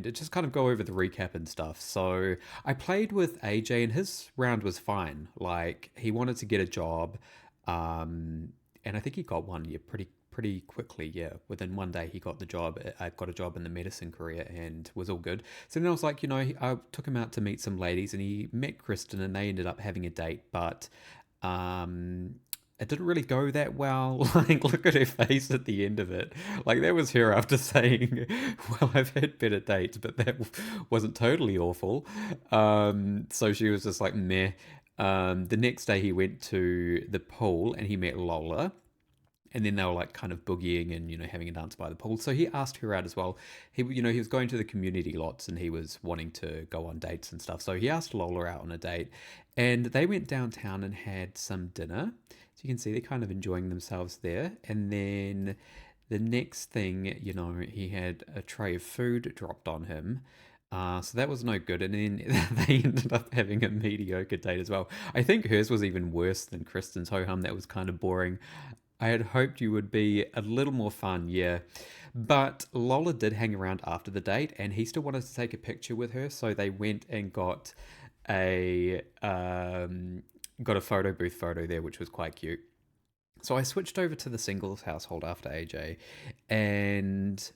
and just kind of go over the recap and stuff. So I played with AJ, and his round was fine. Like he wanted to get a job, and I think he got one. Yeah, pretty quickly. Yeah, within one day he got the job. I got a job in the medicine career and was all good. So then I was like, I took him out to meet some ladies, and he met Kristen, and they ended up having a date, but um, it didn't really go that well. Like, look at her face at the end of it. Like, that was her after saying, "Well, I've had better dates, but that wasn't totally awful." So she was just like, meh. The next day, he went to the pool and he met Lola, and then they were like kind of boogieing and having a dance by the pool. So he asked her out as well. He was going to the community lots and he was wanting to go on dates and stuff. So he asked Lola out on a date, and they went downtown and had some dinner. So you can see they're kind of enjoying themselves there. And then the next thing, he had a tray of food dropped on him. So that was no good. And then they ended up having a mediocre date as well. I think hers was even worse than Kristen's ho hum. That was kind of boring. I had hoped you would be a little more fun, yeah. But Lola did hang around after the date, and he still wanted to take a picture with her, so they went and a got a photo booth photo there, which was quite cute. So I switched over to the singles household after AJ, and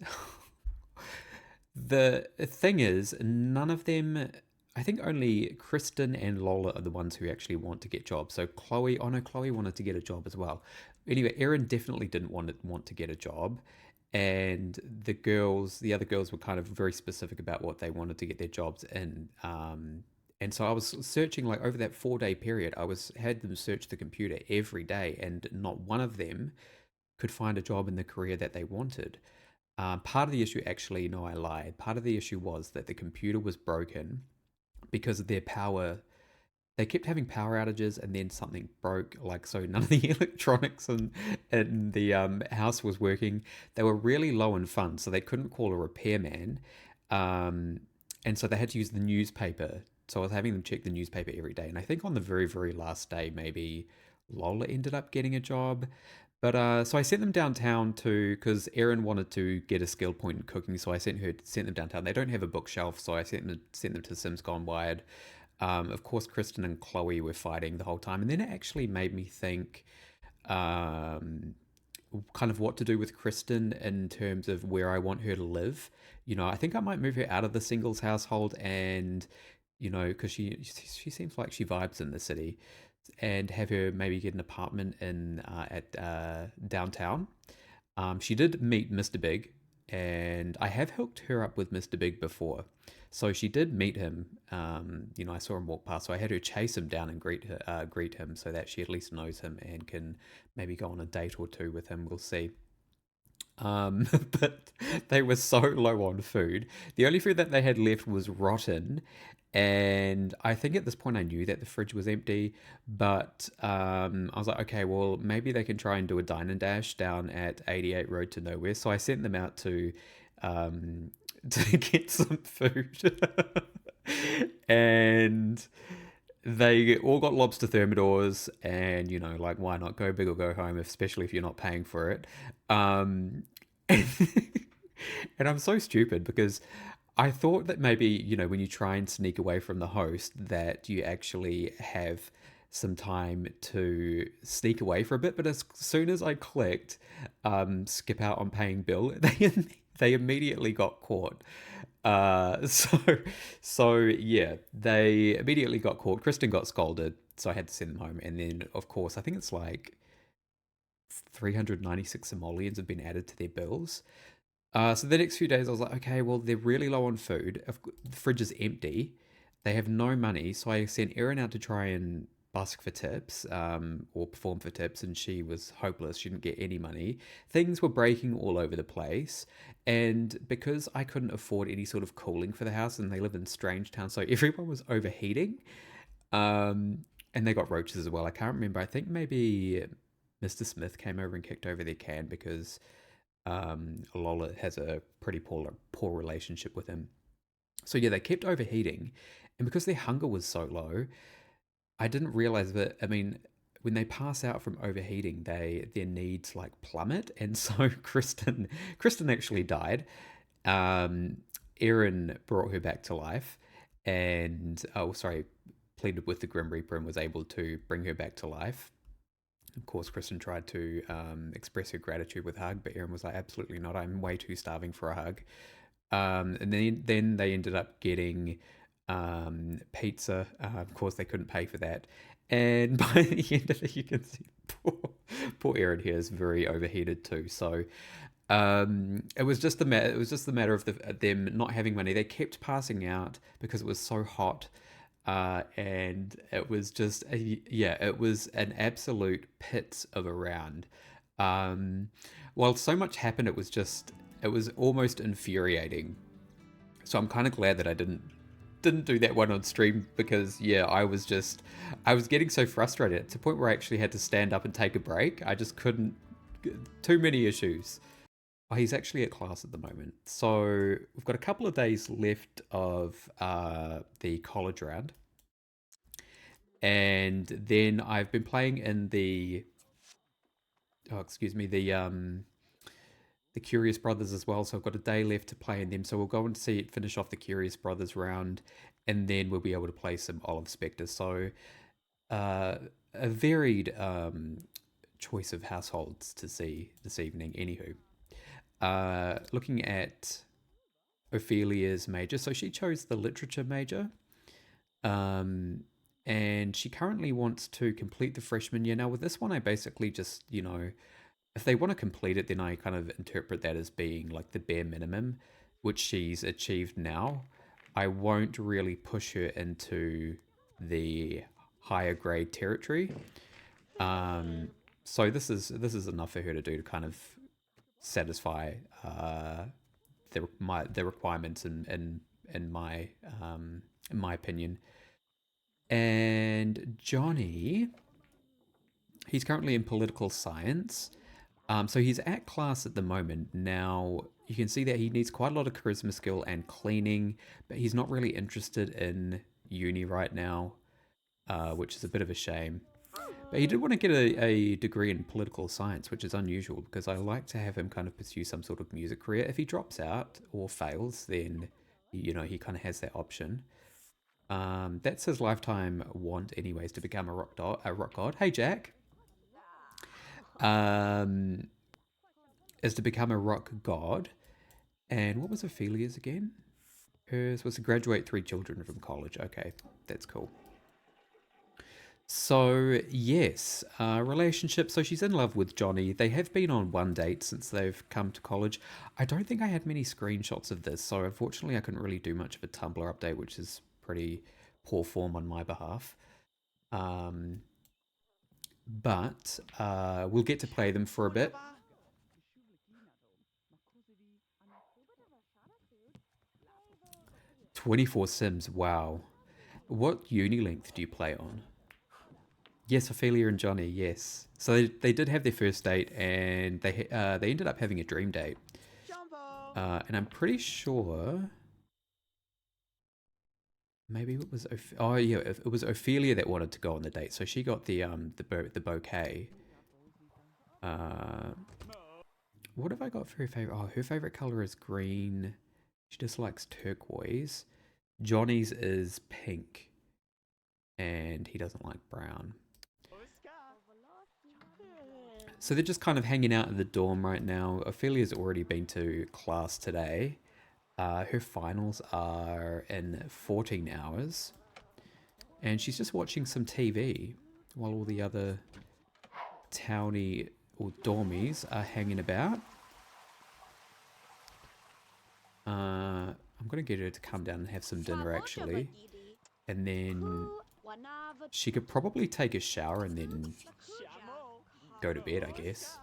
the thing is, none of them. I think only Kristen and Lola are the ones who actually want to get jobs. So Chloe, oh no, Chloe wanted to get a job as well. Anyway, Erin definitely didn't want to get a job, and the other girls were kind of very specific about what they wanted to get their jobs in. And so I was searching like over that 4 day period. I was had them search the computer every day, and not one of them could find a job in the career that they wanted. Part of the issue, actually, no, I lied. Part of the issue was that the computer was broken because of their power. They kept having power outages, and then something broke. Like, so none of the electronics in the house was working. They were really low in funds, so they couldn't call a repairman. Um, and so they had to use the newspaper. So I was having them check the newspaper every day. And I think on the very, very last day, maybe Lola ended up getting a job. But so I sent them downtown to because Erin wanted to get a skill point in cooking, so I sent them downtown. They don't have a bookshelf, so I sent them to Sims Gone Wired. Of course, Kristen and Chloe were fighting the whole time, and then it actually made me think, um, kind of what to do with Kristen in terms of where I want her to live. I think I might move her out of the singles household, and because she seems like she vibes in the city, and have her maybe get an apartment in at downtown. She did meet Mr. Big, and I have hooked her up with Mr. Big before. So she did meet him. I saw him walk past, so I had her chase him down and greet him, so that she at least knows him and can maybe go on a date or two with him. We'll see. But they were so low on food. The only food that they had left was rotten. And I think at this point I knew that the fridge was empty, but I was like, okay, well, maybe they can try and do a dine and dash down at 88 Road to Nowhere. So I sent them out um, to get some food. And they all got lobster thermidors, and like, why not go big or go home, especially if you're not paying for it. And, and I'm so stupid because I thought that maybe, when you try and sneak away from the host, that you actually have some time to sneak away for a bit. But as soon as I clicked skip out on paying bill, they immediately got caught. Uh, so so yeah, they immediately got caught. Kristen got scolded, so I had to send them home. And then, of course, I think it's like 396 simoleons have been added to their bills. So the next few days, I was like, okay, well, they're really low on food. The fridge is empty. They have no money. So I sent Erin out to try and busk for tips, or perform for tips, and she was hopeless. She didn't get any money. Things were breaking all over the place. And because I couldn't afford any sort of cooling for the house, and they live in Strangetown, so everyone was overheating. Um, and they got roaches as well. I can't remember. I think maybe Mr. Smith came over and kicked over their can because Lola has a pretty poor relationship with him. So yeah, they kept overheating, and because their hunger was so low, I didn't realize that. I mean, when they pass out from overheating, their needs like plummet, and so Kristen actually died. Um, Erin brought her back to life, and oh, sorry, pleaded with the Grim Reaper and was able to bring her back to life. Of course, Kristen tried to express her gratitude with a hug, but Erin was like, "Absolutely not! I'm way too starving for a hug." And then they ended up getting pizza. Of course, they couldn't pay for that. And by the end of it, you can see poor Erin here is very overheated too. So it was just the matter of them not having money. They kept passing out because it was so hot, and it was just yeah, it was an absolute pit of a round. Um, while so much happened, it was almost infuriating. So I'm kind of glad that I didn't do that one on stream because yeah, I was getting so frustrated to the point where I actually had to stand up and take a break. I just couldn't. Too many issues. Oh, he's actually at class at the moment. So we've got a couple of days left of the college round. And then I've been playing in the Curious Brothers as well. So I've got a day left to play in them. So we'll go and see it finish off the Curious Brothers round, and then we'll be able to play some Olive Spectre. So uh, a varied choice of households to see this evening. Anywho, looking at Ophelia's major. So she chose the literature major. Um, and she currently wants to complete the freshman year. Now, with this one, I basically just, if they want to complete it, then I kind of interpret that as being like the bare minimum, which she's achieved now. I won't really push her into the higher grade territory. Um, so this is enough for her to do to kind of satisfy the requirements in my in my opinion. And Johnny, he's currently in political science. So he's at class at the moment. Now, you can see that he needs quite a lot of charisma skill and cleaning, but he's not really interested in uni right now, which is a bit of a shame. But he did want to get a degree in political science, which is unusual because I like to have him kind of pursue some sort of music career. If he drops out or fails, then, he kind of has that option. That's his lifetime want, anyways, to become a rock god. Hey, Jack. Um, is to become a rock god. And what was Ophelia's again? Hers was to graduate 3 children from college. Okay, that's cool. So, yes, relationship. So she's in love with Johnny. They have been on one date since they've come to college. I don't think I had many screenshots of this, so unfortunately I couldn't really do much of a Tumblr update, which is pretty poor form on my behalf. Um, but we'll get to play them for a bit. 24 Sims, wow. What uni length do you play on? Yes, Ophelia and Johnny, yes. So they did have their first date and they ended up having a dream date. And I'm pretty sure maybe it was oh yeah, it was Ophelia that wanted to go on the date. So she got the bouquet. Uh, what have I got for her favorite? Oh, her favorite color is green. She dislikes turquoise. Johnny's is pink, and he doesn't like brown. So they're just kind of hanging out in the dorm right now. Ophelia's already been to class today. Her finals are in 14 hours. And she's just watching some TV while all the other townie or dormies are hanging about. I'm going to get her to come down and have some dinner actually. And then she could probably take a shower and then go to bed, I guess.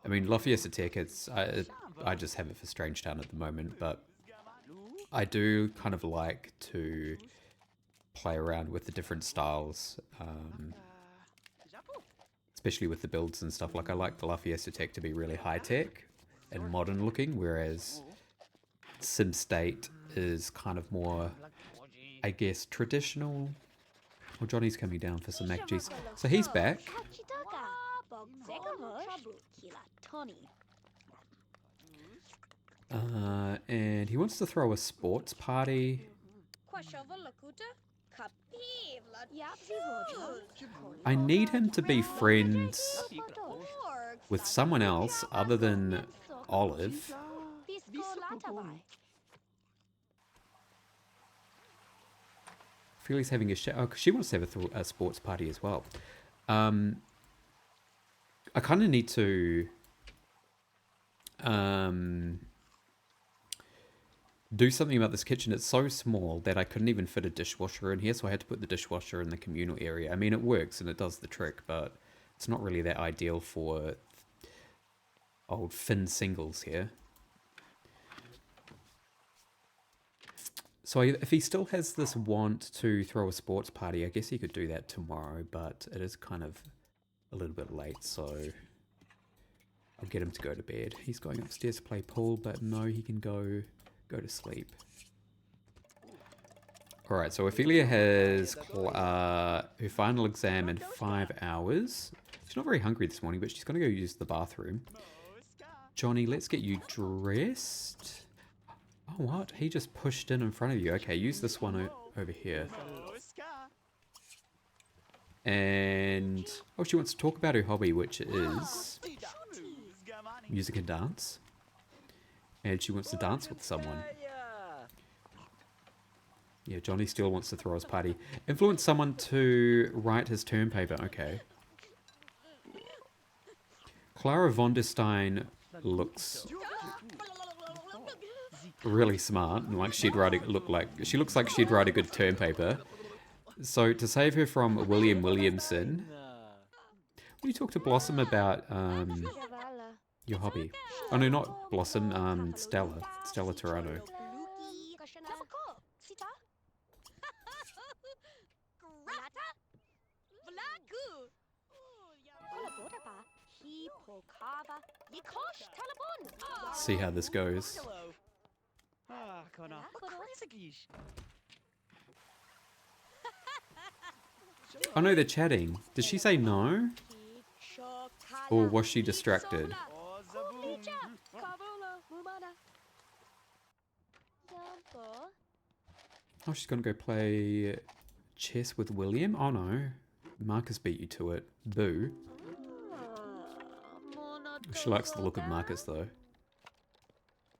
I mean, Lafayette Tech, I just have it for Strangetown at the moment, but I do kind of like to play around with the different styles, especially with the builds and stuff. Like, I like the Lafayette Tech to be really high-tech and modern looking, whereas Sim State is kind of more, I guess, traditional. Well, Johnny's coming down for some mac cheese. So he's back. And he wants to throw a sports party. I need him to be friends with someone else other than Olive. I feel he's having a show. Oh, 'cause she wants to have a sports party as well. I kind of need to do something about this kitchen. It's so small that I couldn't even fit a dishwasher in here, so I had to put the dishwasher in the communal area. I mean, it works and it does the trick, but it's not really that ideal for old Finn singles here. So if he still has this want to throw a sports party, I guess he could do that tomorrow, but it is kind of a little bit late, so I'll get him to go to bed. He's going upstairs to play pool, but no, he can go to sleep. Alright, so Ophelia has her final exam in 5 hours. She's not very hungry this morning, but she's going to go use the bathroom. Johnny, let's get you dressed. Oh, what? He just pushed in front of you. Okay, use this one over here. And, oh, she wants to talk about her hobby, which is music and dance. And she wants to dance with someone. Yeah, Johnny still wants to throw his party. Influence someone to write his term paper. Okay. Clara von der Stein looks really smart. Like she looks like she'd write a good term paper. So to save her from William Williamson, will you talk to Blossom about your hobby? Oh no, not Blossom. Stella Toronto. See how this goes. Oh no, they're chatting. Did she say no? Or was she distracted? Oh, she's gonna go play chess with William? Oh no. Marcus beat you to it. Boo. She likes the look of Marcus though.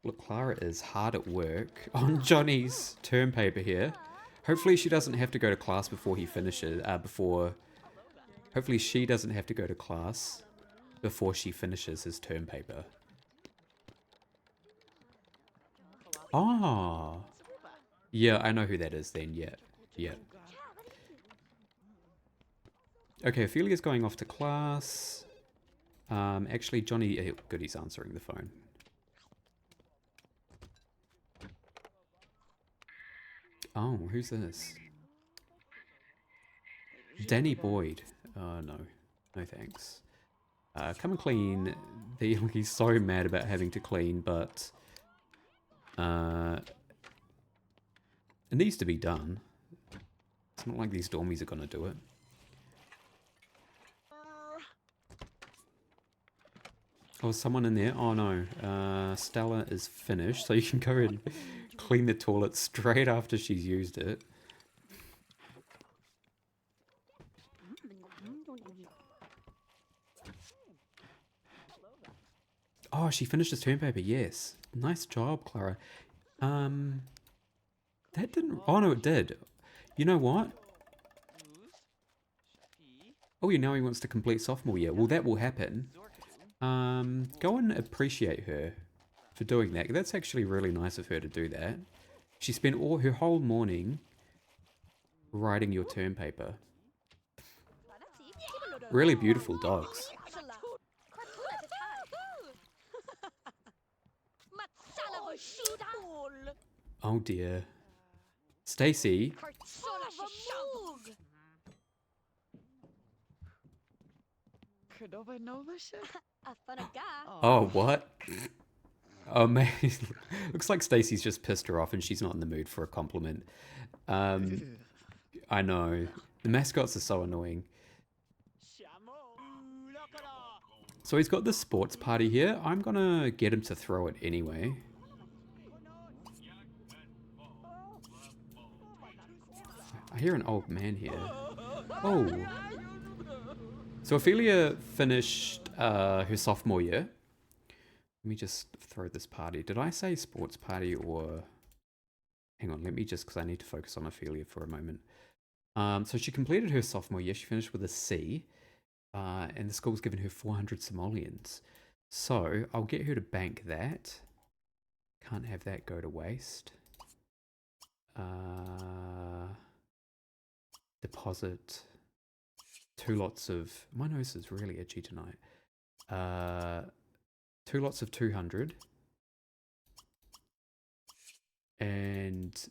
Look, Clara is hard at work on Johnny's term paper here. Hopefully she doesn't have to go to class before he finishes, hopefully she doesn't have to go to class before she finishes his term paper. Oh. Yeah, I know who that is then, yeah. Okay, Ophelia's going off to class. Actually, Johnny, good, he's answering the phone. Oh, who's this? Danny Boyd. Oh, no. No thanks. Come and clean. He's so mad about having to clean, but it needs to be done. It's not like these dormies are going to do it. Oh, someone in there? Oh no. Stella is finished, so you can go and clean the toilet straight after she's used it. Oh, she finished his term paper, yes. Nice job, Clara. That didn't... Oh no, it did. You know what? Oh, now he wants to complete sophomore year. Well, that will happen. Go and appreciate her for doing that. That's actually really nice of her to do that. She spent her whole morning writing your term paper. Really beautiful dogs. Oh dear. Stacy. Oh, what? Oh man, looks like Stacy's just pissed her off and she's not in the mood for a compliment. I know. The mascots are so annoying. So he's got this sports party here. I'm gonna get him to throw it anyway. I hear an old man here. Oh. So Ophelia finished her sophomore year. Let me just throw this party. Did I say sports party or... Hang on, let me just, because I need to focus on Ophelia for a moment. So she completed her sophomore year. She finished with a C. And the school's given her 400 simoleons. So I'll get her to bank that. Can't have that go to waste. Deposit 2 lots of... My nose is really itchy tonight. 2 lots of 200. And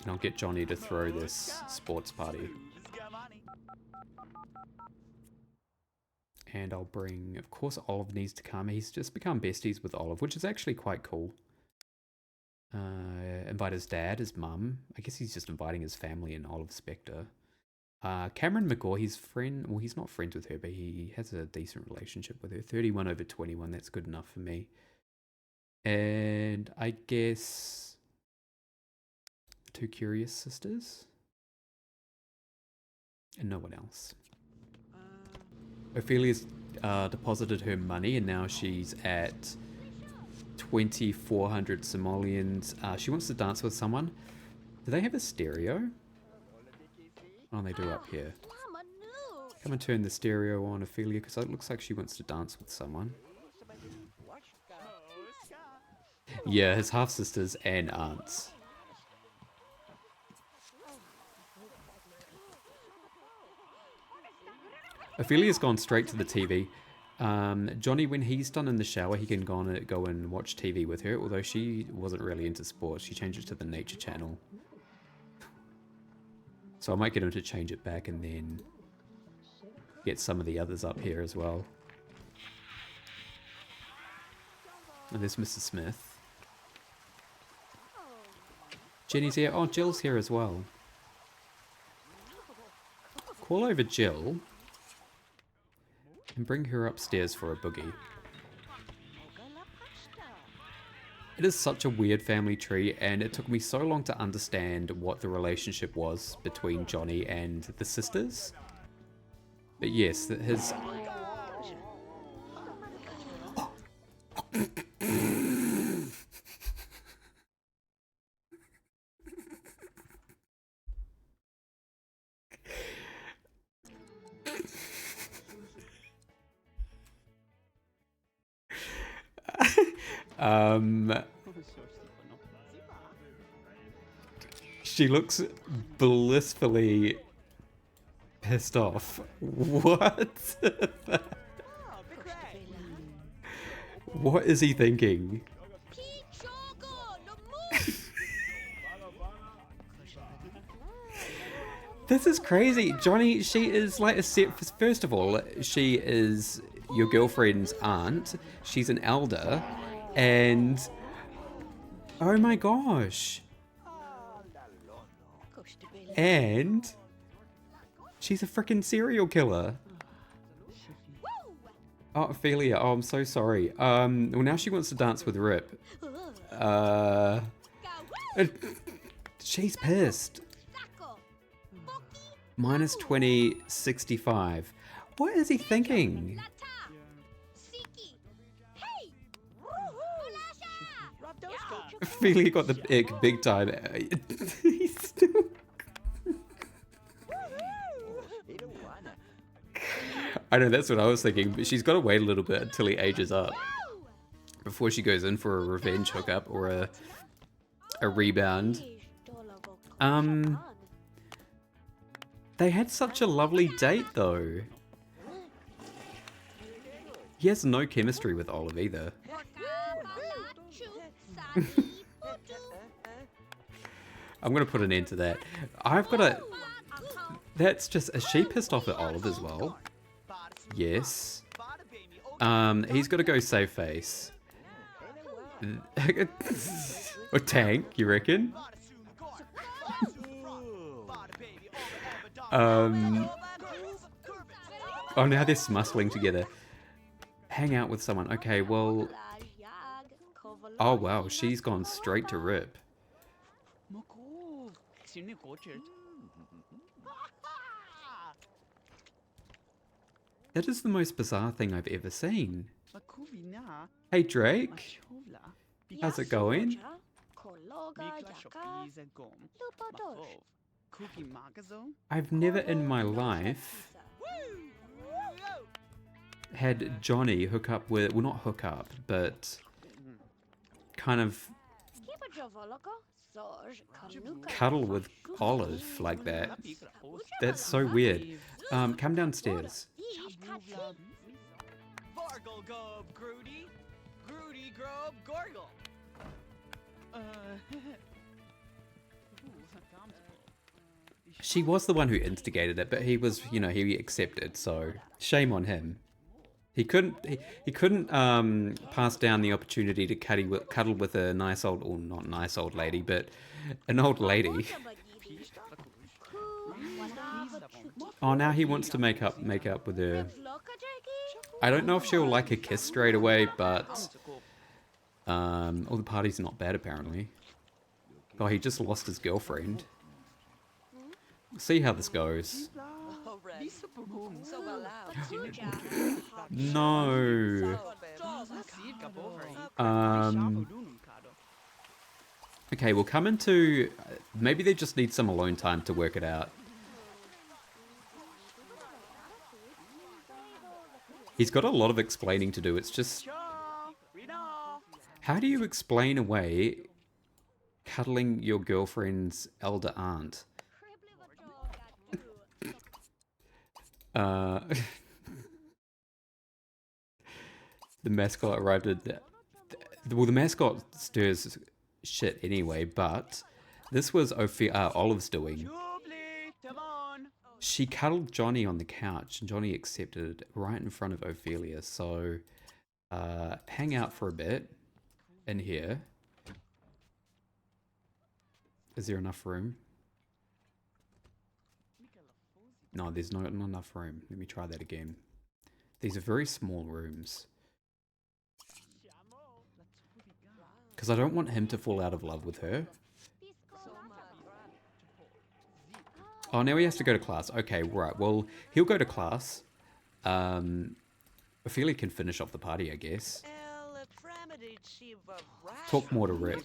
I'll get Johnny to throw this sports party. And I'll bring, of course, Olive needs to come. He's just become besties with Olive, which is actually quite cool. Invite his dad, his mum. I guess he's just inviting his family and Olive Spectre. Cameron McGaw, he's he's not friends with her, but he has a decent relationship with her. 31/21, that's good enough for me. And I guess 2 Curious Sisters. And no one else. Ophelia's deposited her money and now she's at 2,400 simoleons. She wants to dance with someone. Do they have a stereo? Oh, they do up here. Come and turn the stereo on, Ophelia, because it looks like she wants to dance with someone. Yeah, his half-sisters and aunts. Ophelia's gone straight to the TV. Johnny, when he's done in the shower, he can go and watch TV with her, although she wasn't really into sports. She changed it to the nature channel. So I might get him to change it back and then get some of the others up here as well. And there's Mrs. Smith. Jenny's here. Oh, Jill's here as well. Call over Jill and bring her upstairs for a boogie. It is such a weird family tree, and it took me so long to understand what the relationship was between Johnny and the sisters. But yes, his... She looks blissfully pissed off. What? What is he thinking? This is crazy. Johnny, she is like a set... First of all, she is your girlfriend's aunt. She's an elder. And... oh my gosh. And... she's a freaking serial killer. Oh, Ophelia. Oh, I'm so sorry. Well, now she wants to dance with Rip. She's pissed. Minus 20, 65. What is he thinking? Ophelia got the ick big time. He's still... I know, that's what I was thinking, but she's got to wait a little bit until he ages up before she goes in for a revenge hookup or a rebound. They had such a lovely date, though. He has no chemistry with Olive either. I'm going to put an end to that. I've got to... That's just... Is she pissed off at Olive as well? Yes. He's got to go save face. Or tank, you reckon? Oh, now they're smussling together. Hang out with someone. Okay, well... oh, wow. She's gone straight to Rip. That is the most bizarre thing I've ever seen. Hey Drake, how's it going? I've never in my life had Johnny hook up with, well not hook up, but kind of cuddle with Olive like that. That's so weird. Come downstairs. She was the one who instigated it, but he was, you know, he accepted, so shame on him. He couldn't pass down the opportunity to cuddle with a nice old, or not nice old lady, but an old lady. Oh, now he wants to make up with her. I don't know if she'll like a kiss straight away, but the party's not bad apparently. Oh, he just lost his girlfriend. See how this goes. No. Okay, we'll come into... maybe they just need some alone time to work it out. He's got a lot of explaining to do. It's just... how do you explain away cuddling your girlfriend's elder aunt? The mascot arrived at... well, the mascot stirs shit anyway, but this was Olive's doing. She cuddled Johnny on the couch, and Johnny accepted right in front of Ophelia, so hang out for a bit in here. Is there enough room? No, there's not enough room. Let me try that again. These are very small rooms. Because I don't want him to fall out of love with her. Oh, now he has to go to class. Okay, right. Well, he'll go to class. Ophelia can finish off the party, I guess. Talk more to Rick.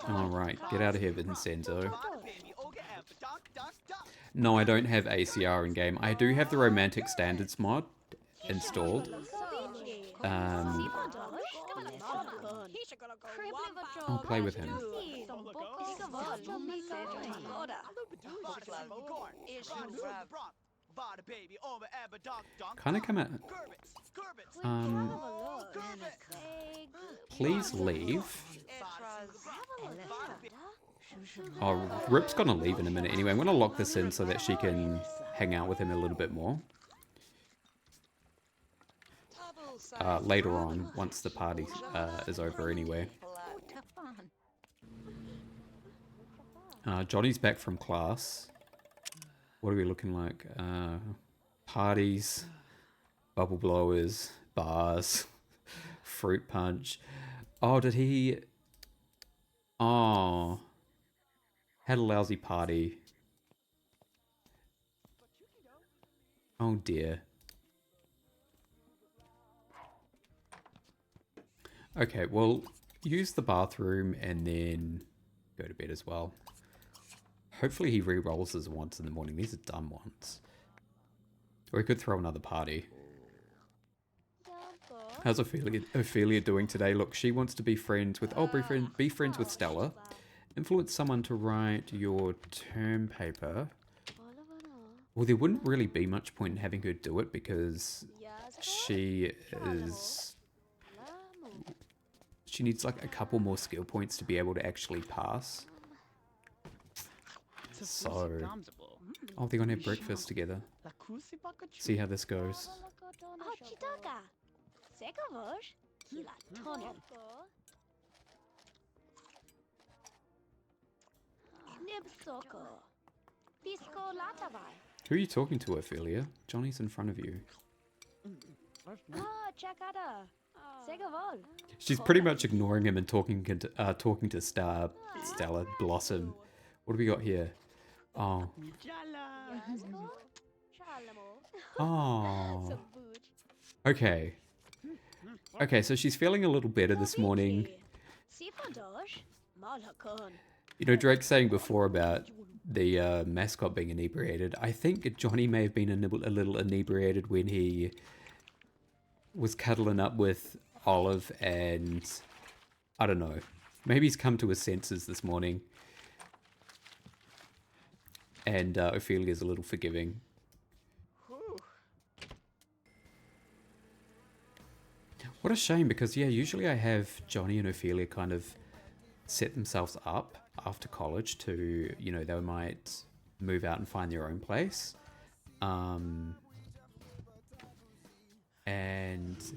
Alright, get out of here, Vincenzo. No, I don't have ACR in game. I do have the Romantic Standards mod installed. I'll play with him. Kind of come out. Please leave. Oh, Rip's gonna leave in a minute anyway. I'm gonna lock this in so that she can hang out with him a little bit more. Later on, once the party is over anyway. Johnny's back from class. What are we looking like? Parties, bubble blowers, bars, fruit punch. Oh, did he... oh. Had a lousy party. Oh dear. Okay, well, use the bathroom and then go to bed as well. Hopefully he re-rolls his once in the morning. These are dumb ones. Or he could throw another party. How's Ophelia doing today? Look, she wants to be friends with... oh, be friends with Stella. Influence someone to write your term paper. Well, there wouldn't really be much point in having her do it because she is... she needs like a couple more skill points to be able to actually pass. So... oh, they're gonna have breakfast together. See how this goes. Who are you talking to, Ophelia? Johnny's in front of you. She's pretty much ignoring him and talking to Stella Blossom. What do we got here? Oh. Oh. Okay. Okay, so she's feeling a little better this morning. You know, Drake saying before about the mascot being inebriated. I think Johnny may have been a little inebriated when he was cuddling up with Olive and... I don't know. Maybe he's come to his senses this morning. And Ophelia's a little forgiving. What a shame, because yeah, usually I have Johnny and Ophelia kind of set themselves up after college to, you know, they might move out and find their own place. And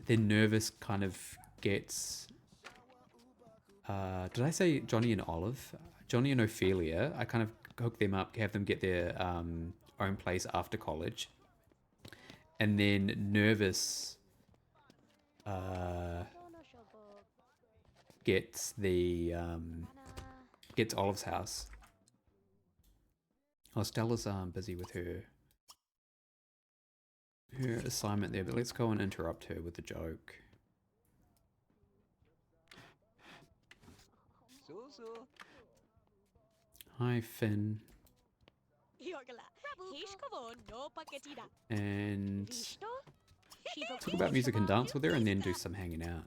then Nervous kind of gets... did I say Johnny and Olive? Johnny and Ophelia, I kind of hook them up, have them get their own place after college. And then Nervous gets gets Olive's house. Oh, Stella's busy with her assignment there, but let's go and interrupt her with a joke. Hi, Finn. And talk about music and dance with her, and then do some hanging out.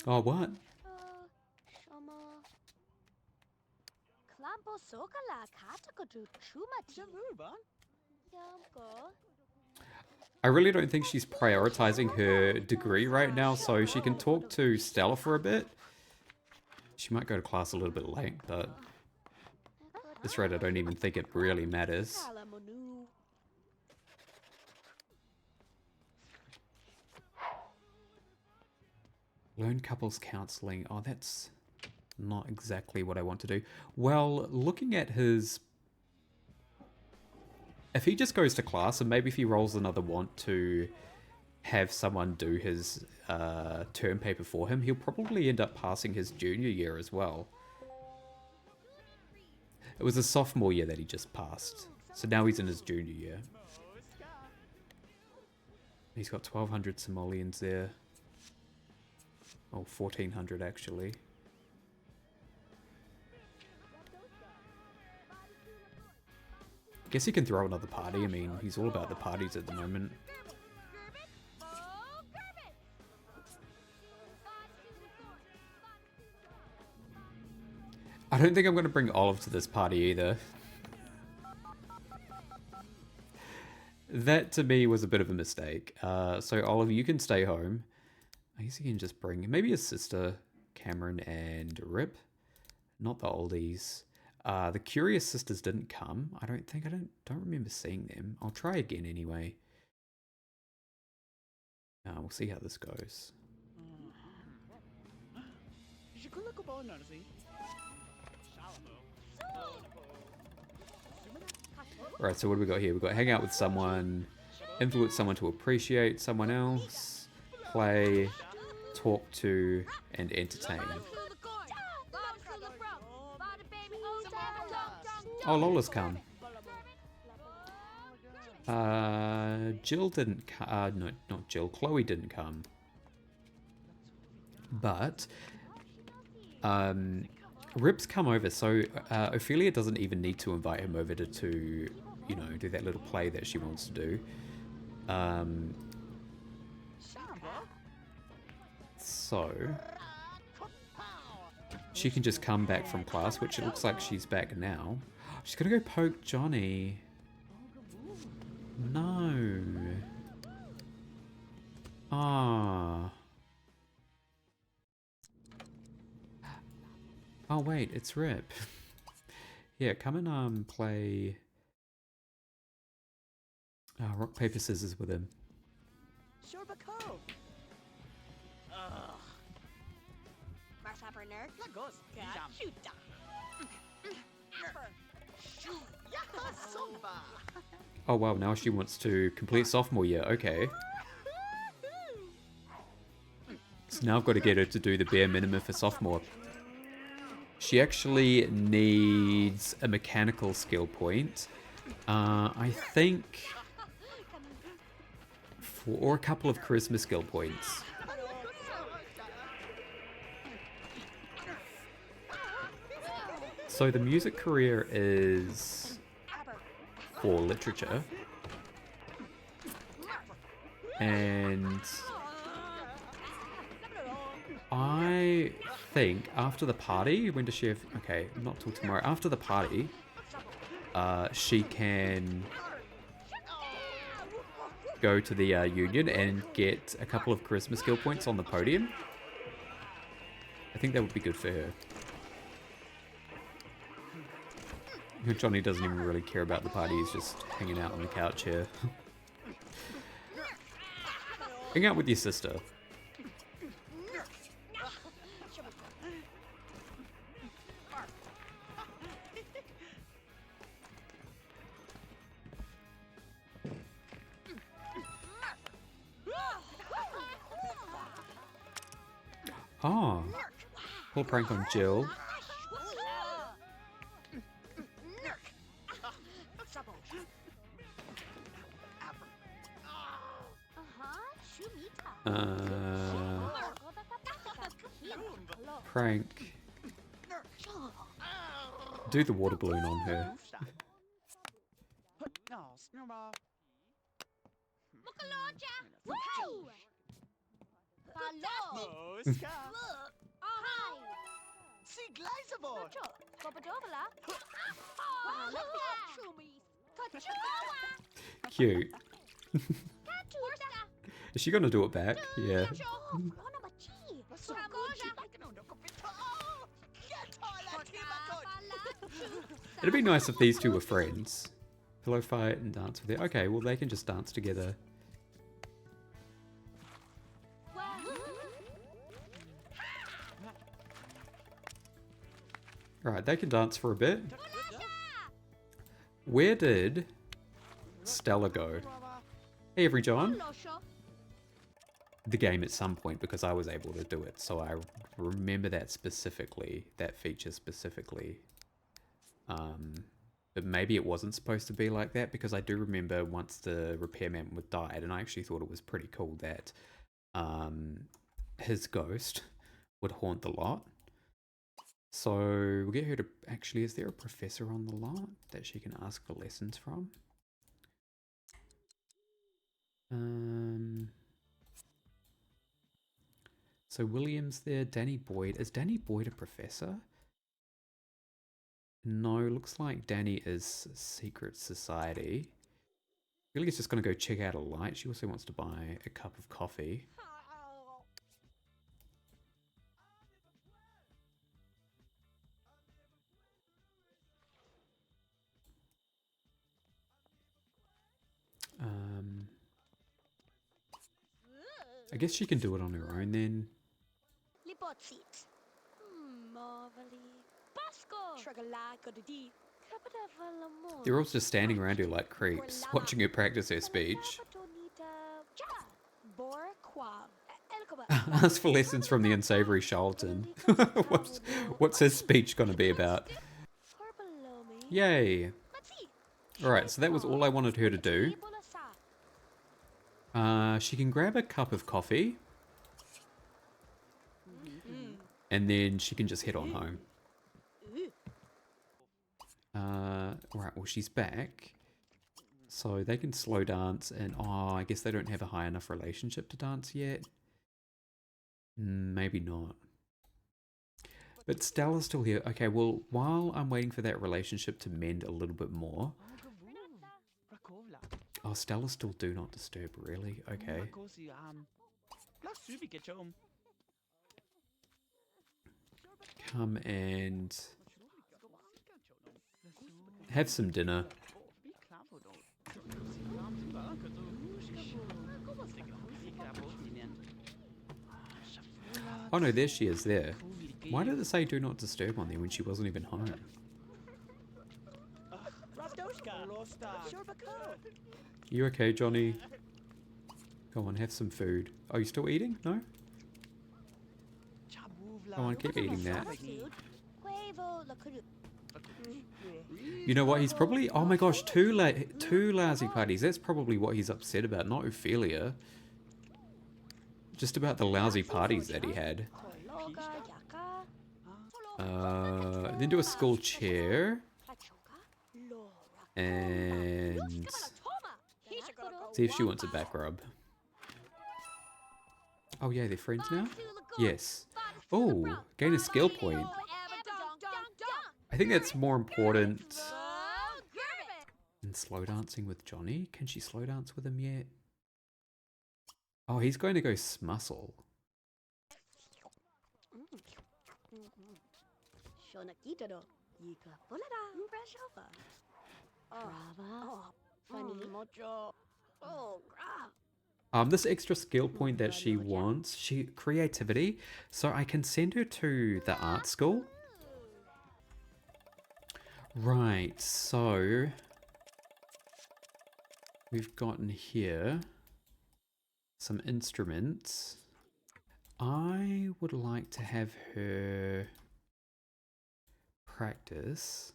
Oh, what? I really don't think she's prioritizing her degree right now, so she can talk to Stella for a bit. She might go to class a little bit late, but at this rate I don't even think it really matters. Lone couples counseling. Oh, that's not exactly what I want to do. Well, looking at his... If he just goes to class, and maybe if he rolls another want to have someone do his term paper for him, he'll probably end up passing his junior year as well. It was a sophomore year that he just passed. So now he's in his junior year. He's got 1,200 simoleons there. Oh, 1,400 actually. Guess he can throw another party. I mean, he's all about the parties at the moment. I don't think I'm going to bring Olive to this party either. That to me was a bit of a mistake. So Olive, you can stay home. I guess you can just bring maybe his sister, Cameron, and Rip. Not the oldies. The Curious Sisters didn't come. I don't remember seeing them. I'll try again anyway. We'll see how this goes. Alright, so what do we got here? We've got hang out with someone, influence someone to appreciate someone else, play, talk to, and entertain. Oh, Lola's come. Jill didn't come. No, not Jill. Chloe didn't come. But Rip's come over, so Ophelia doesn't even need to invite him over to you know, do that little play that she wants to do. So she can just come back from class, which it looks like she's back now. She's gonna go poke Johnny. No. Ah. Oh wait, it's Rip. Yeah, come and play rock, paper, scissors with him. Oh wow, now she wants to complete sophomore year. Okay. So now I've got to get her to do the bare minimum for sophomore. She actually needs a mechanical skill point. I think... or a couple of charisma skill points. So the music career is for literature. And I think after the party, when does she have... Okay, not till tomorrow. After the party, she can go to the union and get a couple of charisma skill points on the podium. I think that would be good for her. Johnny doesn't even really care about the party, he's just hanging out on the couch here. Hang out with your sister. Oh, pull prank on Jill. Prank. Do the water balloon on her. Cute. Is she gonna do it back? Yeah. It'd be nice if these two were friends. Pillow fight and dance with it. Okay, well they can just dance together. Alright, they can dance for a bit. Where did Stella go? Hey, every John. The game at some point, because I was able to do it, so I remember that specifically, that feature specifically. But maybe it wasn't supposed to be like that, because I do remember once the repairman died, and I actually thought it was pretty cool that his ghost would haunt the lot. So we'll get her to... Actually, is there a professor on the lot that she can ask for lessons from? So William's there, Danny Boyd. Is Danny Boyd a professor? No, looks like Danny is Secret Society. Really is just going to go check out a light. She also wants to buy a cup of coffee. I guess she can do it on her own then. They're all just standing around her like creeps, watching her practice her speech. Ask for lessons from the unsavory charlatan. What's his speech gonna be about? Yay! Alright, so that was all I wanted her to do. She can grab a cup of coffee. And then she can just head on home. Right, well she's back. So they can slow dance and... Oh, I guess they don't have a high enough relationship to dance yet. Maybe not. But Stella's still here. Okay, well, while I'm waiting for that relationship to mend a little bit more... Oh, Stella's still do not disturb, really? Okay. Come and... have some dinner. Oh no, there she is, there. Why did it say do not disturb on there when she wasn't even home? You okay, Johnny? Go on, have some food. Oh, you still eating? No? Go on, keep eating that. You know what? He's probably... Oh my gosh, two lousy parties. That's probably what he's upset about, not Ophelia. Just about the lousy parties that he had. Then do a school chair. And... see if she wants a back rub. Oh yeah, they're friends now? Yes. Oh, gain a skill point. I think that's more important than slow dancing with Johnny. Can she slow dance with him yet? Oh, he's going to go smussle. This extra skill point that she wants, creativity, so I can send her to the art school. Right, so we've gotten here some instruments. I would like to have her practice.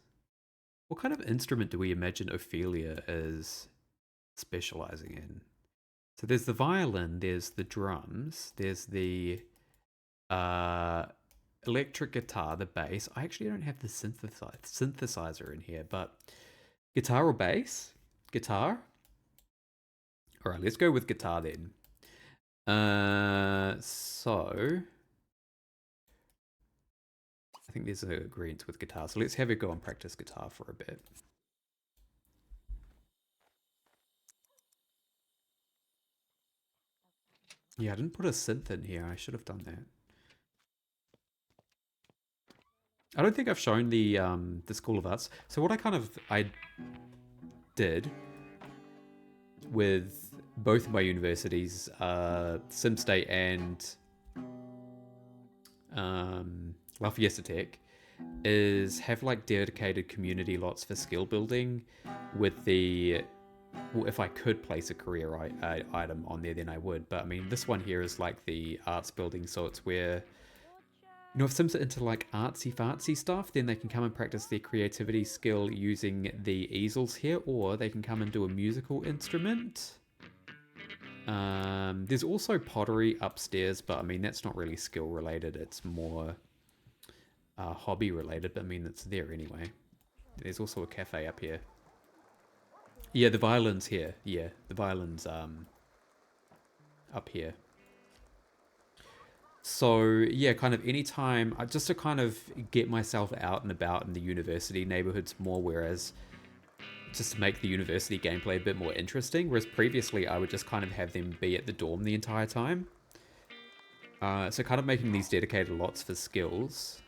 What kind of instrument do we imagine Ophelia is specializing in? So there's the violin, there's the drums, there's the electric guitar, the bass. I actually don't have the synthesizer in here, but guitar or bass? Guitar? All right, let's go with guitar then. So I think there's an agreement with guitar. So let's have her go and practice guitar for a bit. Yeah, I didn't put a synth in here. I should have done that. I don't think I've shown the School of Arts. So what I did with both of my universities, SimState and La Fiesta Tech, is have like dedicated community lots for skill building with the... well, if I could place a career item on there, then I would. But I mean, this one here is like the arts building, so it's where, you know, if Sims are into like artsy-fartsy stuff, then they can come and practice their creativity skill using the easels here, or they can come and do a musical instrument. There's also pottery upstairs, but I mean, that's not really skill related. It's more hobby related, but I mean, it's there anyway. There's also a cafe up here. Yeah, the violin's here. Yeah, the violin's up here. So yeah, kind of anytime, just to kind of get myself out and about in the university neighborhoods more, whereas just to make the university gameplay a bit more interesting, whereas previously I would just kind of have them be at the dorm the entire time. So kind of making these dedicated lots for skills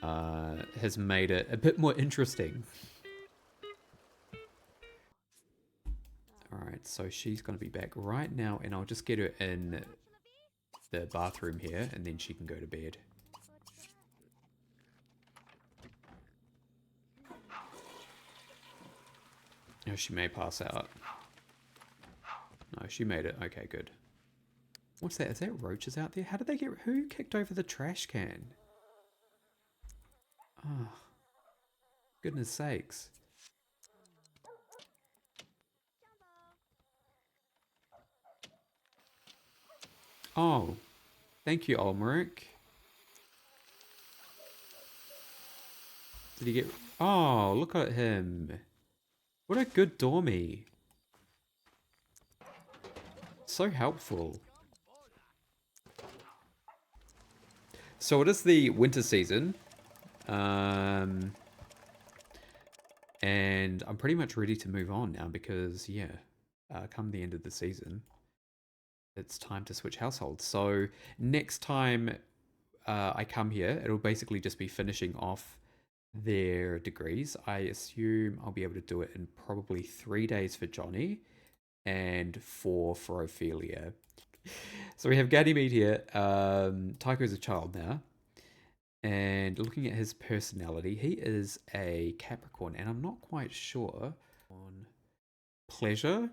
has made it a bit more interesting. Alright, so she's going to be back right now, and I'll just get her in the bathroom here, and then she can go to bed. No, she may pass out. No, she made it. Okay, good. What's that? Is that roaches out there? How did they get... who kicked over the trash can? Oh, goodness sakes. Oh, thank you, Ulmerich. Did he get... oh, look at him. What a good dormy. So helpful. So it is the winter season. And I'm pretty much ready to move on now because, yeah, come the end of the season, it's time to switch households. So next time I come here, it'll basically just be finishing off their degrees. I assume I'll be able to do it in probably 3 days for Johnny and 4 for Ophelia. So we have Ganymede here. Tycho's a child now. And looking at his personality, he is a Capricorn, and I'm not quite sure on pleasure.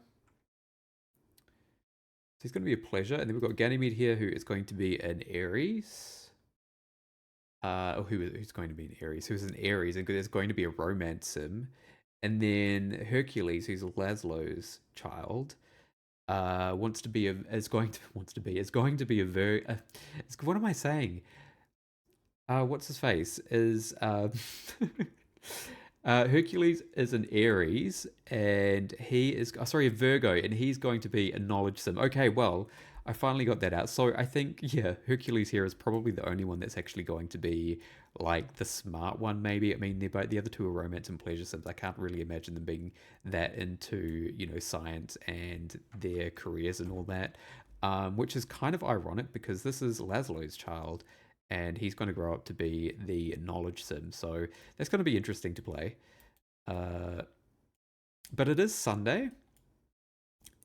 So he's going to be a pleasure, and then we've got Ganymede here, who is going to be an Aries. Who's going to be an Aries? Who's an Aries, and there's going to be a romance sim. And then Hercules, who's Laszlo's child, wants to be a is going to be a very what am I saying? What's his face? Is Hercules is an Aries, and he is sorry, a Virgo, and he's going to be a knowledge sim. Okay, well, I finally got that out. So I think yeah, Hercules here is probably the only one that's actually going to be like the smart one. Maybe I mean they're both the other two are romance and pleasure sims. I can't really imagine them being that into science and their careers and all that. Which is kind of ironic because this is Laszlo's child, and he's going to grow up to be the knowledge sim. So that's going to be interesting to play. Uh, but it is Sunday,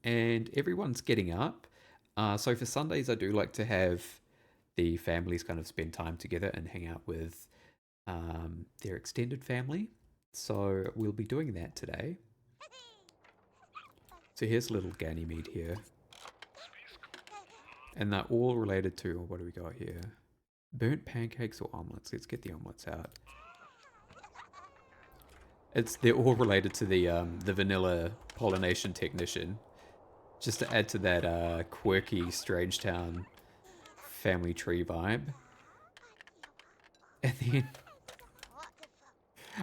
and everyone's getting up. So for Sundays, I do like to have the families kind of spend time together and hang out with their extended family. So we'll be doing that today. So here's little Ganymede here. And they're all related to, what do we got here? Burnt pancakes or omelets? Let's get the omelets out. They're all related to the vanilla pollination technician. Just to add to that quirky Strangetown family tree vibe. And then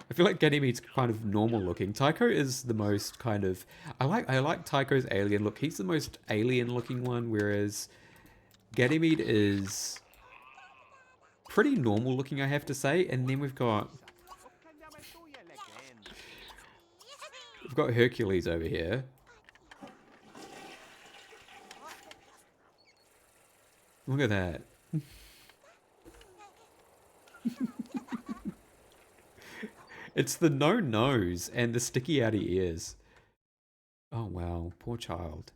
I feel like Ganymede's kind of normal looking. Tycho is the most kind of I like Tycho's alien look. He's the most alien looking one, whereas Ganymede is pretty normal looking, I have to say. And then we've got Hercules over here. Look at that. It's the no nose and the sticky outy ears. Oh wow, poor child.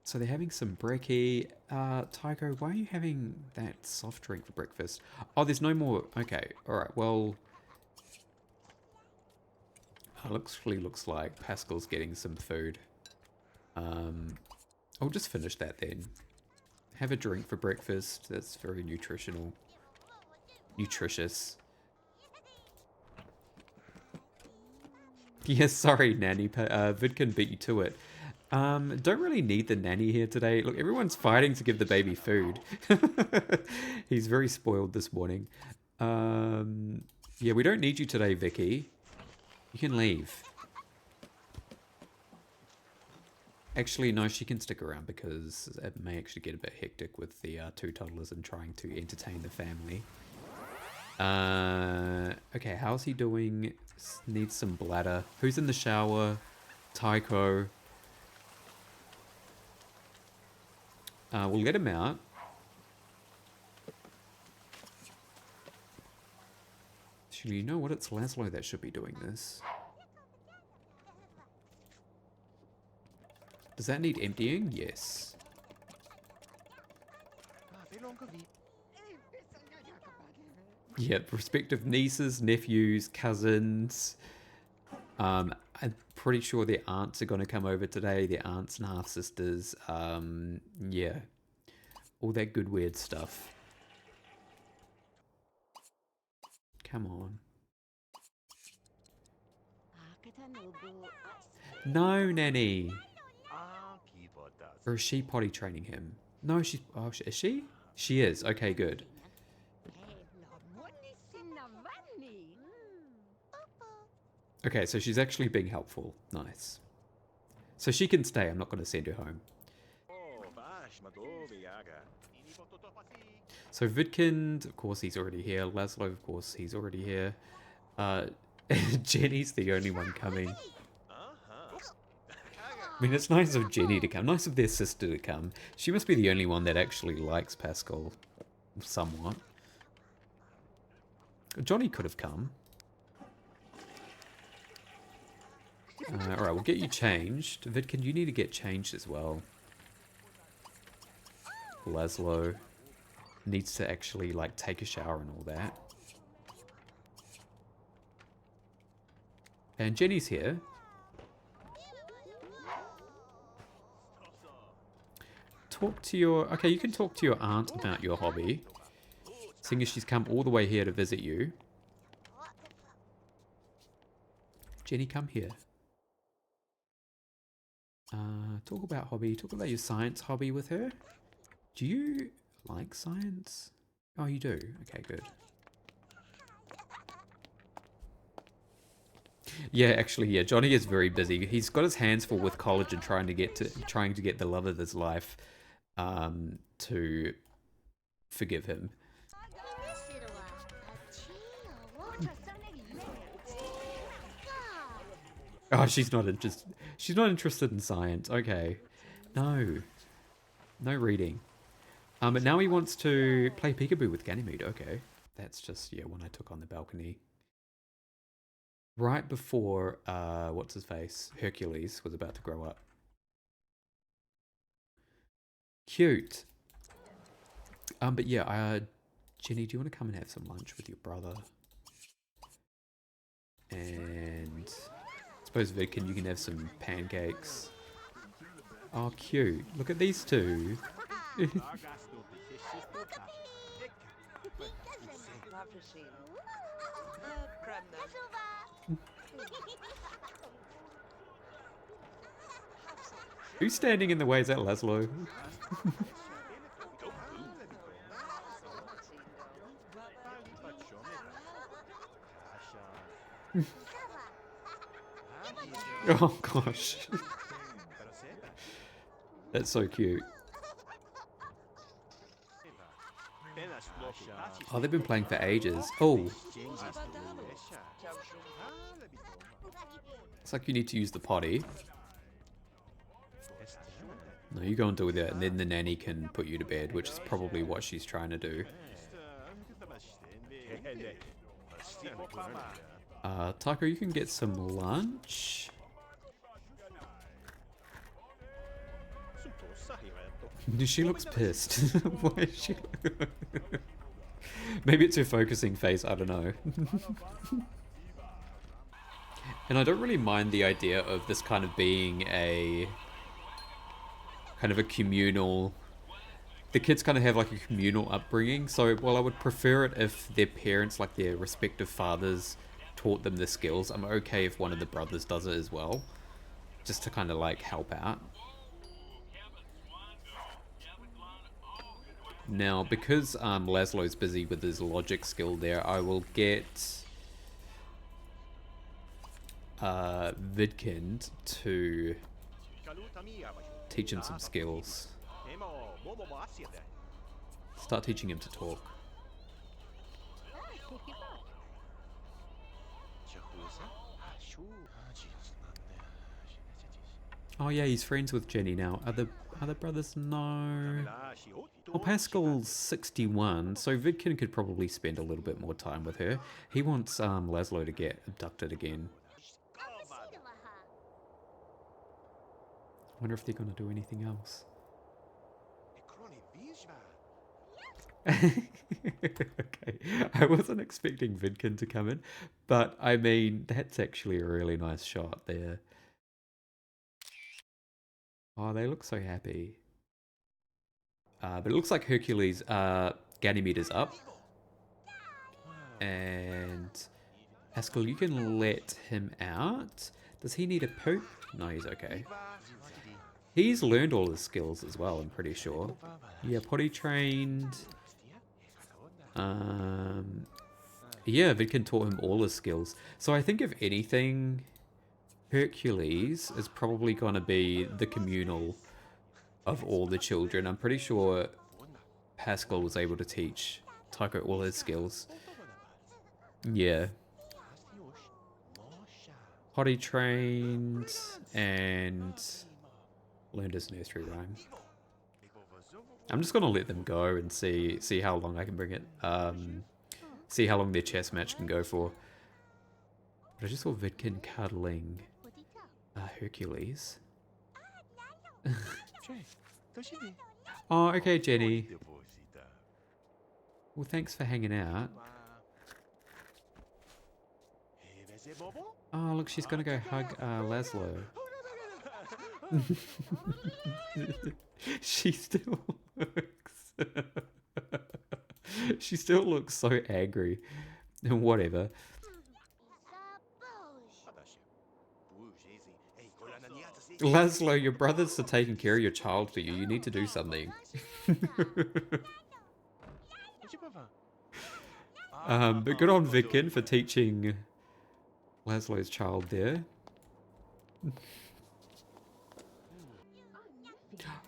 So they're having some brekkie. Tycho, why are you having that soft drink for breakfast? Oh, there's no more. Okay, alright, well. Looks like Pascal's getting some food. I'll just finish that then. Have a drink for breakfast. That's very nutritional. Nutritious. Yes, sorry, Nanny. Vidkin beat you to it. Don't really need the nanny here today. Look, everyone's fighting to give the baby food. He's very spoiled this morning. Yeah, we don't need you today, Vicky. You can leave. Actually, no, she can stick around because it may actually get a bit hectic with the two toddlers and trying to entertain the family. Okay, how's he doing? Needs some bladder. Who's in the shower? Tycho. We'll let him out. Actually, you know what? It's Laszlo that should be doing this. Does that need emptying? Yes. Yep, respective nieces, nephews, cousins. I'm pretty sure their aunts are going to come over today. Their aunts and half-sisters. Yeah. All that good weird stuff. Come on. No, Nanny. Or is she potty training him? No, she's... Oh, is she? She is. Okay, good. Okay, so she's actually being helpful. Nice. So she can stay. I'm not going to send her home. So Vidkind, of course, he's already here. Laszlo, of course, he's already here. Jenny's the only one coming. I mean, it's nice of Jenny to come. Nice of their sister to come. She must be the only one that actually likes Pascal. Somewhat. Johnny could have come. Alright, we'll get you changed. Vidkin, you need to get changed as well. Laszlo. needs to actually like take a shower and all that. And Jenny's here. Talk to your... Okay, you can talk to your aunt about your hobby. Seeing as she's come all the way here to visit you. Jenny, come here. Talk about hobby. Talk about your science hobby with her. Do you like science? Oh, you do? Okay, good. Yeah, actually, yeah. Johnny is very busy. He's got his hands full with college and trying to get the love of his life to forgive him. Oh, she's not interested. She's not interested in science. Okay, no reading. But now he wants to play peekaboo with Ganymede. Okay, that's just one I took on the balcony. Right before, what's his face? Hercules was about to grow up. Cute. But yeah, Jenny, do you want to come and have some lunch with your brother? And I suppose Vidkin, you can have some pancakes. Oh, cute. Look at these two. Who's standing in the way? Is that Laszlo? Oh gosh. That's so cute. Oh, they've been playing for ages. Oh. It's like you need to use the potty. No, you go and do that, and then the nanny can put you to bed, which is probably what she's trying to do. Taco, you can get some lunch. She looks pissed. Why is she? Maybe it's her focusing face, I don't know. And I don't really mind the idea of this kind of being a kind of a communal... The kids kind of have like a communal upbringing, so while I would prefer it if their parents, like their respective fathers, taught them the skills, I'm okay if one of the brothers does it as well, just to kind of like help out. Now, because Laszlo's busy with his logic skill there, I will get Vidkind to teach him some skills. Start teaching him to talk. Oh yeah, he's friends with Jenny now. Other brothers? No. Well, Pascal's 61, so Vidkin could probably spend a little bit more time with her. He wants Laszlo to get abducted again. I wonder if they're going to do anything else. Okay, I wasn't expecting Vidkin to come in, but I mean, that's actually a really nice shot there. Oh, they look so happy. But it looks like Hercules, Ganymede is up. And Pascal, you can let him out. Does he need a poop? No, he's okay. He's learned all his skills as well, I'm pretty sure. Yeah, potty trained. Yeah, Vidkin taught him all his skills. So I think if anything, Hercules is probably going to be the communal of all the children. I'm pretty sure Pascal was able to teach Taiko all his skills. Yeah. Potty trained and learned his nursery rhyme. I'm just gonna let them go and see how long I can bring it. See how long their chess match can go for. But I just saw Vidkin cuddling Hercules. Oh, okay, Jenny. Well, thanks for hanging out. Oh, look, she's gonna go hug Laszlo. She still looks... she still looks so angry. Whatever. Laszlo, your brothers are taking care of your child for you. You need to do something. But good on Vidkin for teaching Laszlo's child there.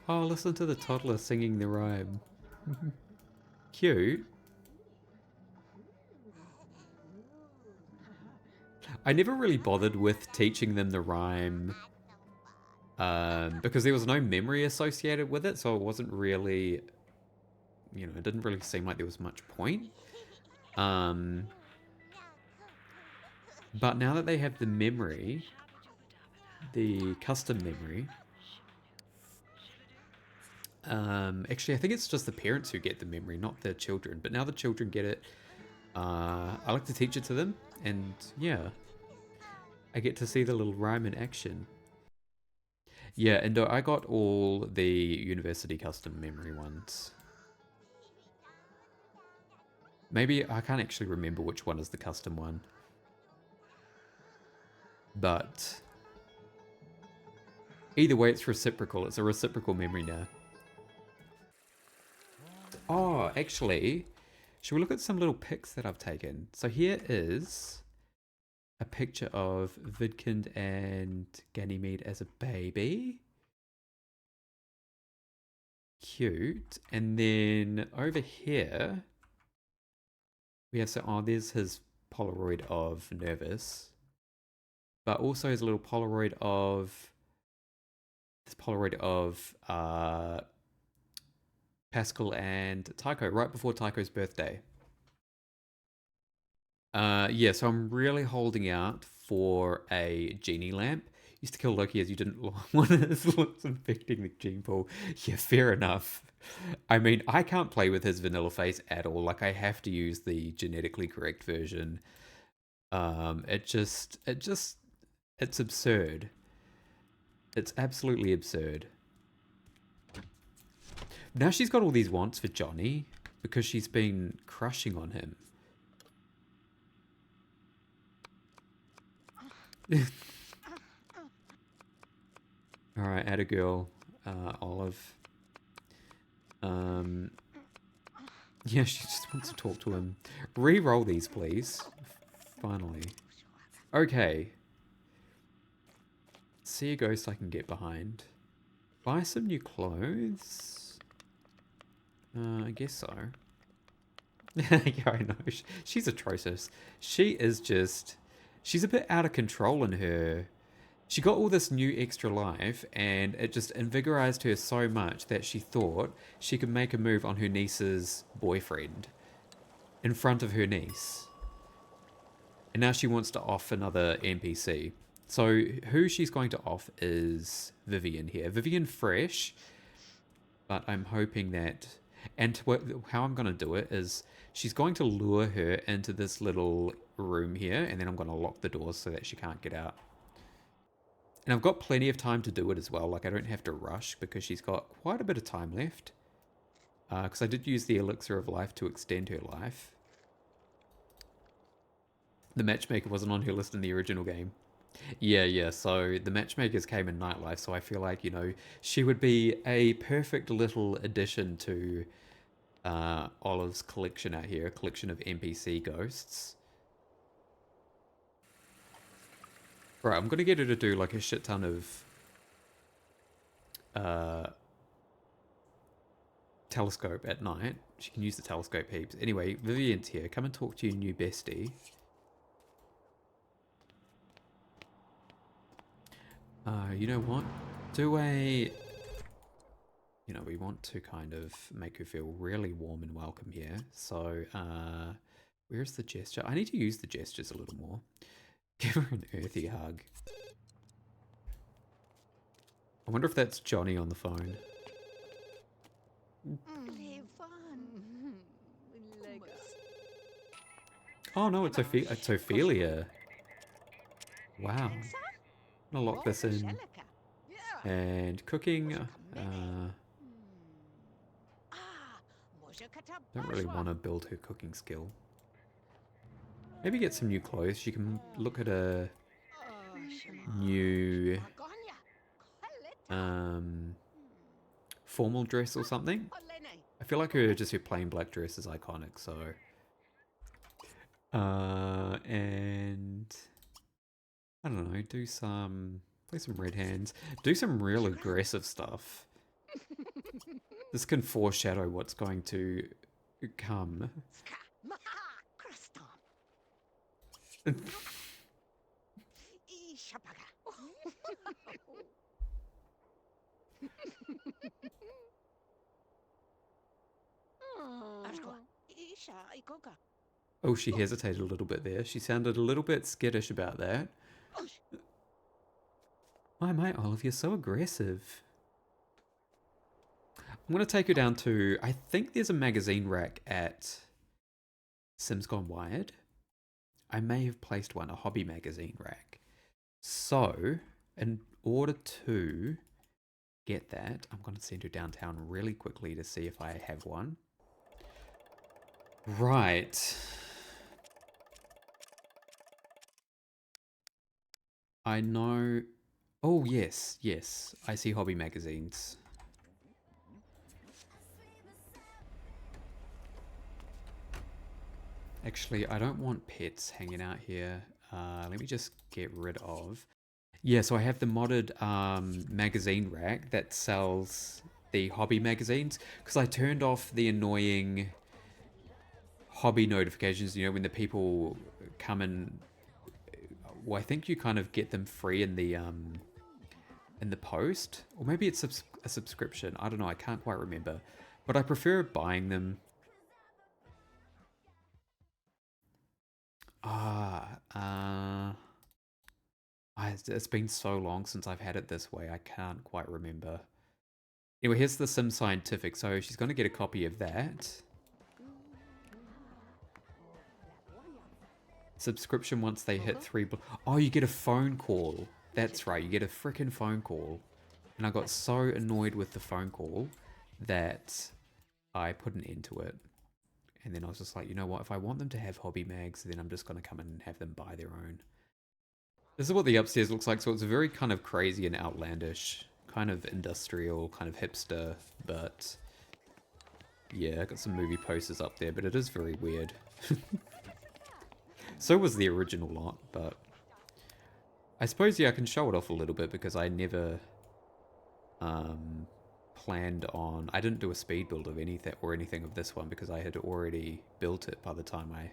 Oh, listen to the toddler singing the rhyme. Cute. I never really bothered with teaching them the rhyme because there was no memory associated with it, so it wasn't really, you know, it didn't really seem like there was much point. But now that they have the memory, the custom memory, actually I think it's just the parents who get the memory, not the children. But now the children get it. I like to teach it to them, and yeah, I get to see the little rhyme in action. Yeah, and I got all the university custom memory ones. Maybe I can't actually remember which one is the custom one. But either way, it's reciprocal. It's a reciprocal memory now. Oh, actually, should we look at some little pics that I've taken? So here is a picture of Vidkind and Ganymede as a baby. Cute. And then over here, we have, so, oh, there's his Polaroid of Nervous. But also his little Polaroid of, this Polaroid of Pascal and Tycho, right before Tycho's birthday. Yeah, so I'm really holding out for a genie lamp. Used to kill Loki as you didn't want his looks infecting the gene pool. Yeah, fair enough. I mean, I can't play with his vanilla face at all. Like, I have to use the genetically correct version. It's absurd. It's absolutely absurd. Now she's got all these wants for Johnny because she's been crushing on him. Alright, add a girl, Olive. Yeah, she just wants to talk to him. Re-roll these, please. Finally. Okay. See a ghost I can get behind. Buy some new clothes? I guess so. Yeah, I know. She's atrocious. She is just... She's a bit out of control in her... She got all this new extra life, and it just invigorized her so much that she thought she could make a move on her niece's boyfriend in front of her niece. And now she wants to off another NPC. So who she's going to off is Vivian here. Vivian Fresh, but I'm hoping that... And how I'm going to do it is she's going to lure her into this little room here, and then I'm going to lock the doors so that she can't get out. And I've got plenty of time to do it as well. Like, I don't have to rush because she's got quite a bit of time left. Because I did use the Elixir of Life to extend her life. The matchmaker wasn't on her list in the original game. Yeah, so the matchmakers came in Nightlife, so I feel like, you know, she would be a perfect little addition to Olive's collection out here, a collection of NPC ghosts. Right, I'm going to get her to do like a shit ton of telescope at night. She can use the telescope heaps. Anyway, Vivian's here. Come and talk to your new bestie. You know what? Do a... You know, we want to kind of make her feel really warm and welcome here. So, where's the gesture? I need to use the gestures a little more. Give her an earthy hug. I wonder if that's Johnny on the phone. Oh no, it's Ophelia. Wow. I'm gonna lock this in. And cooking. Don't really want to build her cooking skill. Maybe get some new clothes. She can look at a new formal dress or something. I feel like her plain black dress is iconic, so and I don't know, play some red hands, do some real aggressive stuff. This can foreshadow what's going to come. Oh, she hesitated a little bit there. She sounded a little bit skittish about that. My mate, Olive, you're so aggressive. I'm going to take her down to, I think there's a magazine rack at Sims Gone Wired. I may have placed one, a hobby magazine rack. So, in order to get that, I'm going to send her downtown really quickly to see if I have one. Right. I know... Oh, yes, yes. I see hobby magazines. Actually, I don't want pets hanging out here. Let me just get rid of... Yeah, so I have the modded magazine rack that sells the hobby magazines, because I turned off the annoying hobby notifications, you know, when the people come in. Well, I think you kind of get them free in the post, or maybe it's a subscription. I don't know, I can't quite remember, but I prefer buying them. It's been so long since I've had it this way, I can't quite remember. Anyway, here's the Sim Scientific, so she's going to get a copy of that. Subscription once they hit 3... Oh, you get a phone call. That's right, you get a freaking phone call. And I got so annoyed with the phone call that I put an end to it. And then I was just like, you know what, if I want them to have hobby mags, then I'm just going to come in and have them buy their own. This is what the upstairs looks like, so it's very kind of crazy and outlandish. Kind of industrial, kind of hipster, but... Yeah, I got some movie posters up there, but it is very weird. So was the original lot, but... I suppose, yeah, I can show it off a little bit because I never planned on... I didn't do a speed build of anything of this one because I had already built it by the time I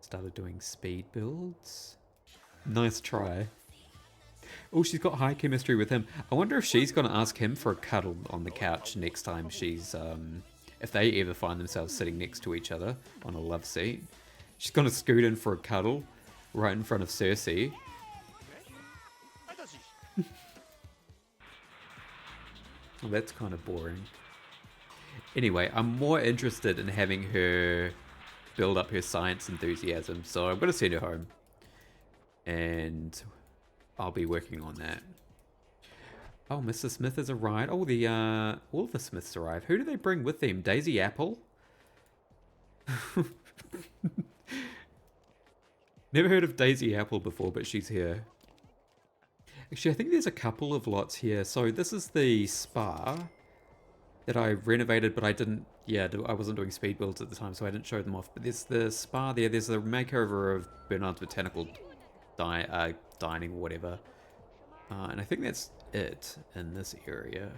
started doing speed builds. Nice try. Oh, she's got high chemistry with him. I wonder if she's going to ask him for a cuddle on the couch next time she's... if they ever find themselves sitting next to each other on a love seat. She's going to scoot in for a cuddle right in front of Cersei. Well, that's kind of boring. Anyway, I'm more interested in having her build up her science enthusiasm, so I'm going to send her home. And I'll be working on that. Oh, Mr. Smith has arrived. Oh, all the Smiths arrived. Who do they bring with them? Daisy Apple? Never heard of Daisy Apple before, but she's here. Actually, I think there's a couple of lots here. So this is the spa that I renovated, but I didn't... Yeah, I wasn't doing speed builds at the time, so I didn't show them off. But there's the spa there. There's the makeover of Bernard's Botanical Dining or whatever. And I think that's it in this area.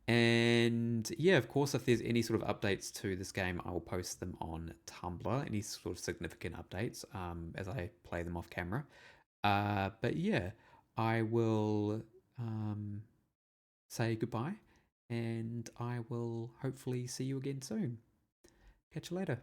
And yeah, of course, if there's any sort of updates to this game, I will post them on Tumblr, any sort of significant updates as I play them off camera. But yeah, I will say goodbye, and I will hopefully see you again soon. Catch you later.